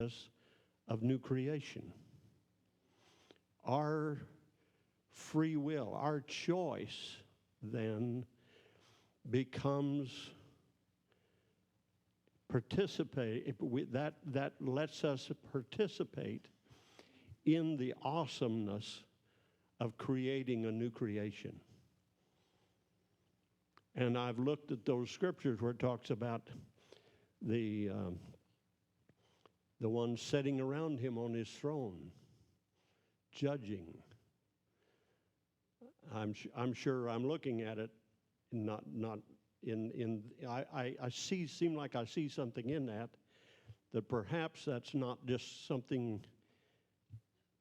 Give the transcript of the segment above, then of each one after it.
of new creation. Our free will, our choice then becomes that lets us participate in the awesomeness of creating a new creation. And I've looked at those scriptures where it talks about the one sitting around him on his throne, judging. I'm sure I'm looking at it, not in. I seem like I see something in that perhaps that's not just something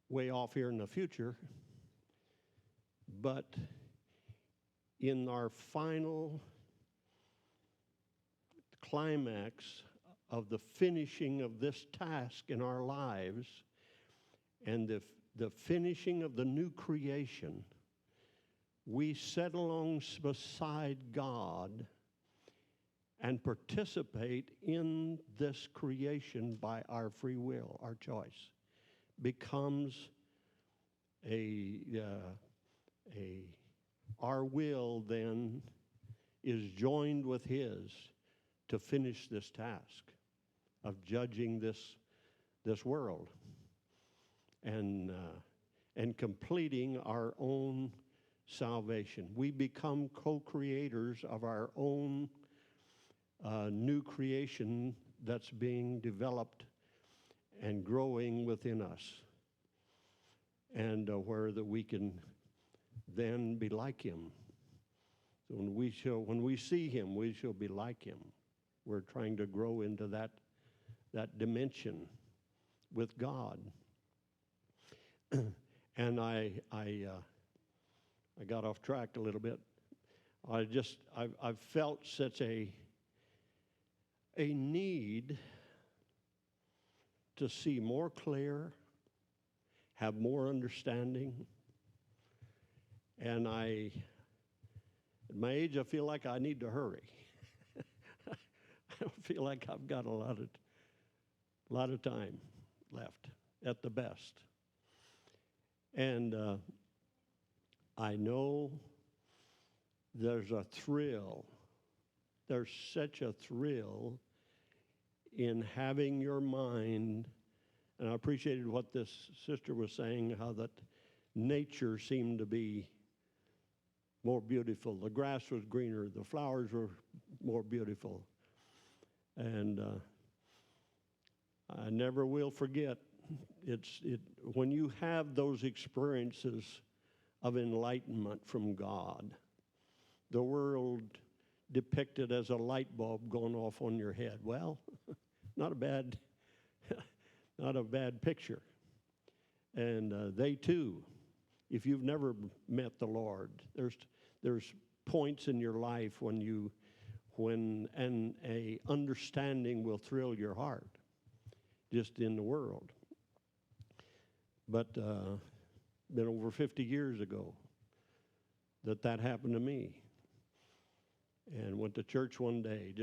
way off here in the future, but in our final climax of the finishing of this task in our lives and the finishing of the new creation, we sit alongside God and participate in this creation by our free will. Our choice becomes our will then is joined with his to finish this task of judging this world and completing our own salvation. We become co-creators of our own new creation that's being developed and growing within us, and where that we can then be like him. So when we see him, we shall be like him. We're trying to grow into that dimension with God. And I got off track a little bit. I've felt such a need to see more clear, have more understanding. And at my age, I feel like I need to hurry. I don't feel like I've got a lot of time left at the best. And I know there's a thrill. There's such a thrill in having your mind, and I appreciated what this sister was saying, how that nature seemed to be more beautiful. The grass was greener, the flowers were more beautiful. And I never will forget, when you have those experiences of enlightenment from God, the world depicted as a light bulb going off on your head. Well, not a bad picture. And they too, if you've never met the Lord, there's points in your life when a understanding will thrill your heart, just in the world. But been over 50 years ago that happened to me. And went to church one day.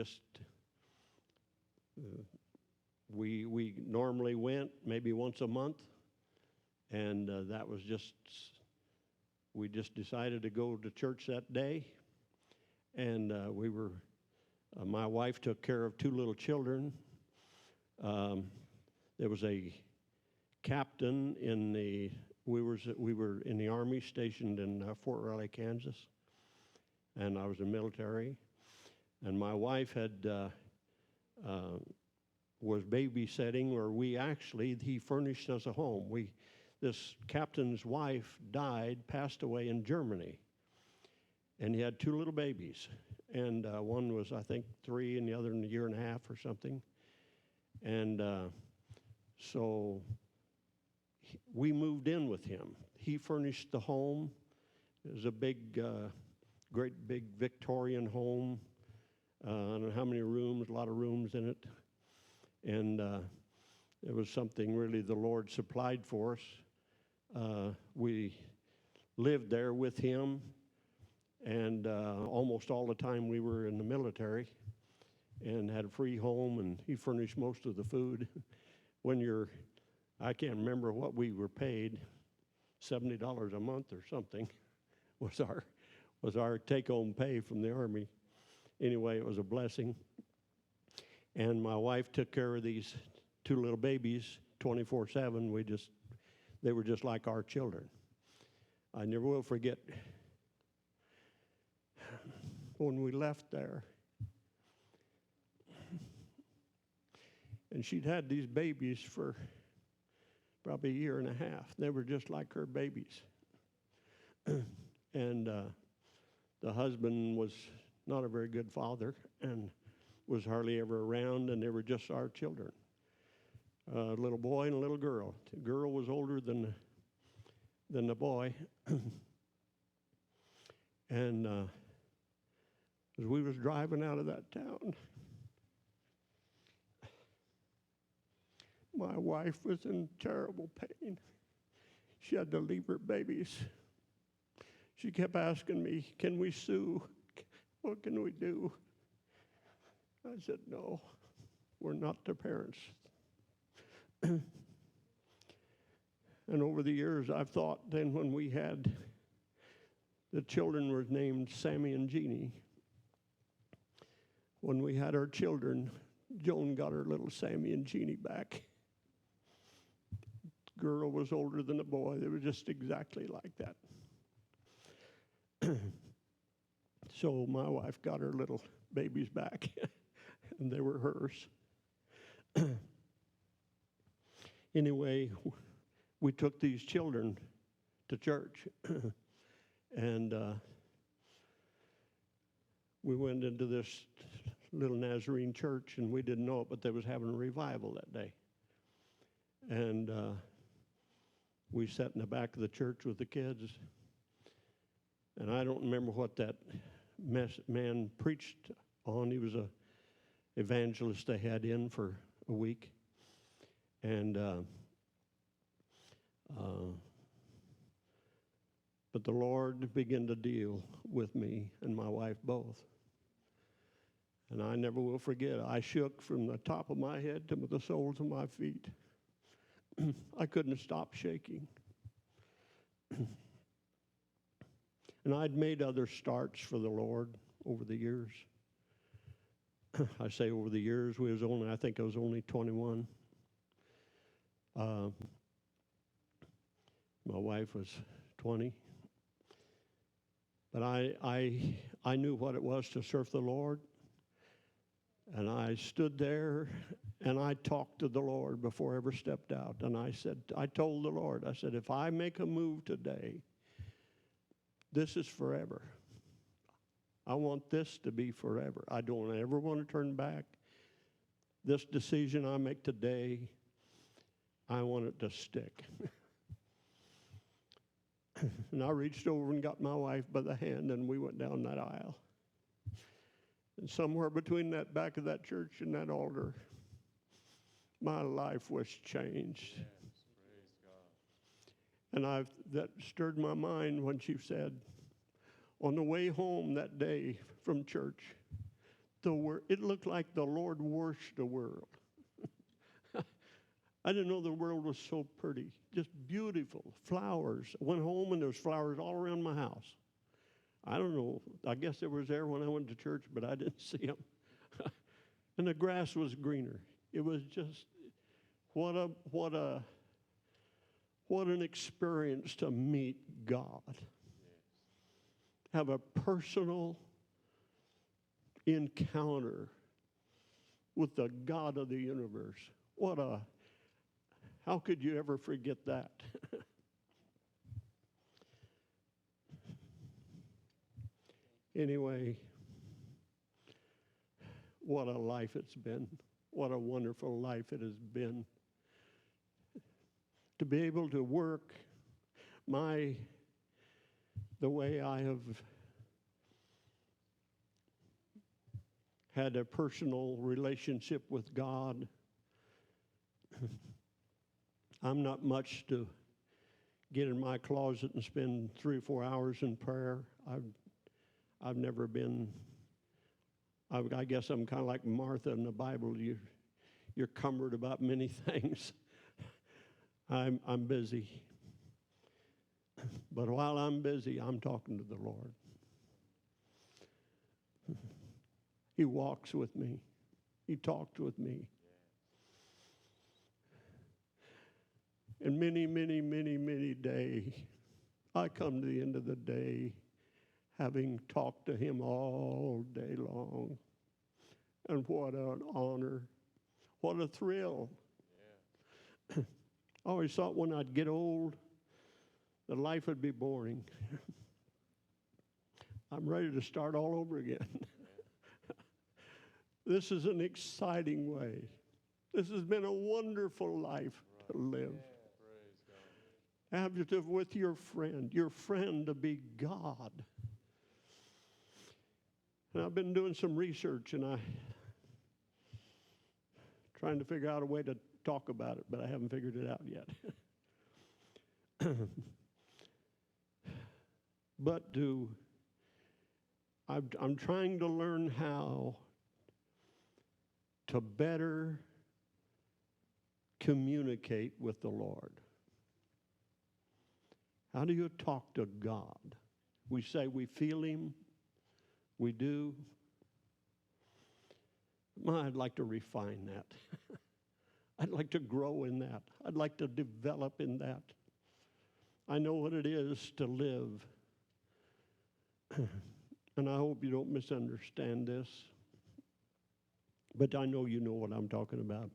We normally went maybe once a month, and that was we just decided to go to church that day. And my wife took care of two little children. There was a captain we were in the Army stationed in Fort Riley, Kansas. And I was in the military, and my wife was babysitting, or he furnished us a home. This captain's wife passed away in Germany, and he had two little babies, and one was, I think, 3, and the other a year and a half or something. And so we moved in with him. He furnished the home. It was a great big Victorian home. I don't know how many rooms, a lot of rooms in it. And it was something really the Lord supplied for us. We lived there with him, and almost all the time we were in the military, and had a free home, and he furnished most of the food. when you're, I can't remember what we were paid, $70 a month or something was our take-home pay from the Army. Anyway, it was a blessing. And my wife took care of these two little babies 24/7. They were just like our children. I never will forget when we left there. And she'd had these babies for probably a year and a half. They were just like her babies. And the husband was not a very good father and was hardly ever around, and they were just our children. A little boy and a little girl. The girl was older than the boy. And as we was driving out of that town, my wife was in terrible pain. She had to leave her babies. She kept asking me, can we sue? What can we do? I said, no, we're not their parents. And over the years, I've thought then when we had, the children were named Sammy and Jeannie. When we had our children, Joan got her little Sammy and Jeannie back. The girl was older than the boy. They were just exactly like that. So my wife got her little babies back, and they were hers. Anyway, we took these children to church, and we went into this little Nazarene church, and we didn't know it, but they was having a revival that day. And we sat in the back of the church with the kids, and I don't remember what that man preached on. He was a evangelist they had in for a week. And but the Lord began to deal with me and my wife both. And I never will forget, I shook from the top of my head to the soles of my feet. I couldn't stop shaking. And I'd made other starts for the Lord over the years. I say over the years, I think I was only 21. My wife was 20. But I knew what it was to serve the Lord. And I stood there and I talked to the Lord before I ever stepped out. And I told the Lord, I said, if I make a move today, this is forever. I want this to be forever. I don't ever want to turn back. This decision I make today, I want it to stick. And I reached over and got my wife by the hand, and we went down that aisle. And somewhere between that back of that church and that altar, my life was changed. Yes, praise God. And that stirred my mind when she said, on the way home that day from church, it looked like the Lord washed the world. I didn't know the world was so pretty, just beautiful, flowers. I went home and there was flowers all around my house. I don't know, I guess they was there when I went to church, but I didn't see them. And the grass was greener. It was just, what an experience to meet God. Have a personal encounter with the God of the universe. How could you ever forget that? Anyway, what a life it's been. What a wonderful life it has been. To be able to work the way I have had a personal relationship with God. I'm not much to get in my closet and spend 3 or 4 hours in prayer. I've never been. I guess I'm kind of like Martha in the Bible. you're cumbered about many things. I'm busy. But while I'm busy, I'm talking to the Lord. He walks with me. He talks with me. And many days, I come to the end of the day having talked to him all day long. And what an honor. What a thrill. Yeah. I always thought when I'd get old, that life would be boring. I'm ready to start all over again. This is an exciting way. This has been a wonderful life to live. Have to with your friend to be God. And I've been doing some research and trying to figure out a way to talk about it, but I haven't figured it out yet. But I'm trying to learn how to better communicate with the Lord. How do you talk to God? We say we feel him. We do. I'd like to refine that. I'd like to grow in that. I'd like to develop in that. I know what it is to live. And I hope you don't misunderstand this. But I know you know what I'm talking about.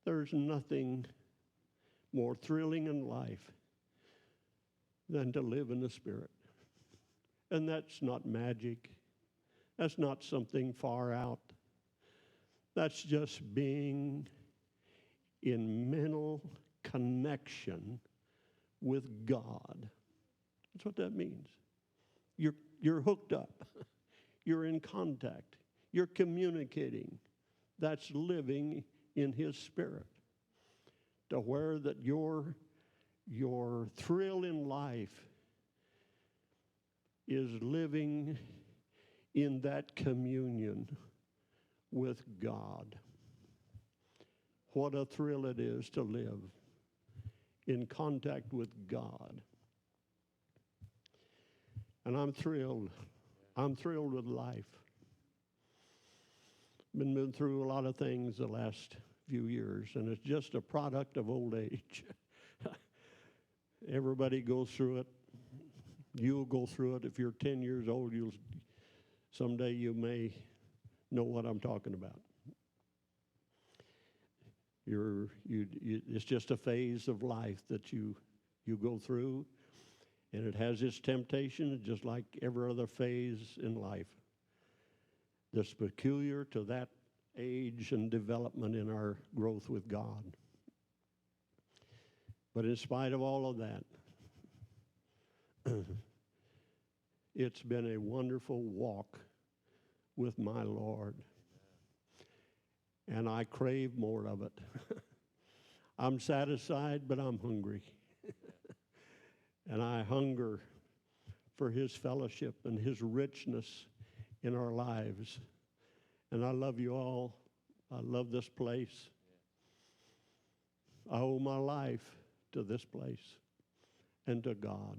There's nothing more thrilling in life than to live in the Spirit. And that's not magic. That's not something far out. That's just being in mental connection with God. That's what that means. You're hooked up. You're in contact. You're communicating. That's living in his Spirit. To where that your thrill in life is living in that communion with God. What a thrill it is to live in contact with God. And I'm thrilled. I'm thrilled with life. Been through a lot of things the last few years, and it's just a product of old age. Everybody goes through it. You'll go through it. If you're 10 years old, someday you may know what I'm talking about. It's just a phase of life that you go through, and it has its temptation, just like every other phase in life that's peculiar to that age and development in our growth with God. But in spite of all of that, it's been a wonderful walk with my Lord. And I crave more of it. I'm satisfied, but I'm hungry. And I hunger for his fellowship and his richness in our lives. And I love you all. I love this place. I owe my life to this place and to God.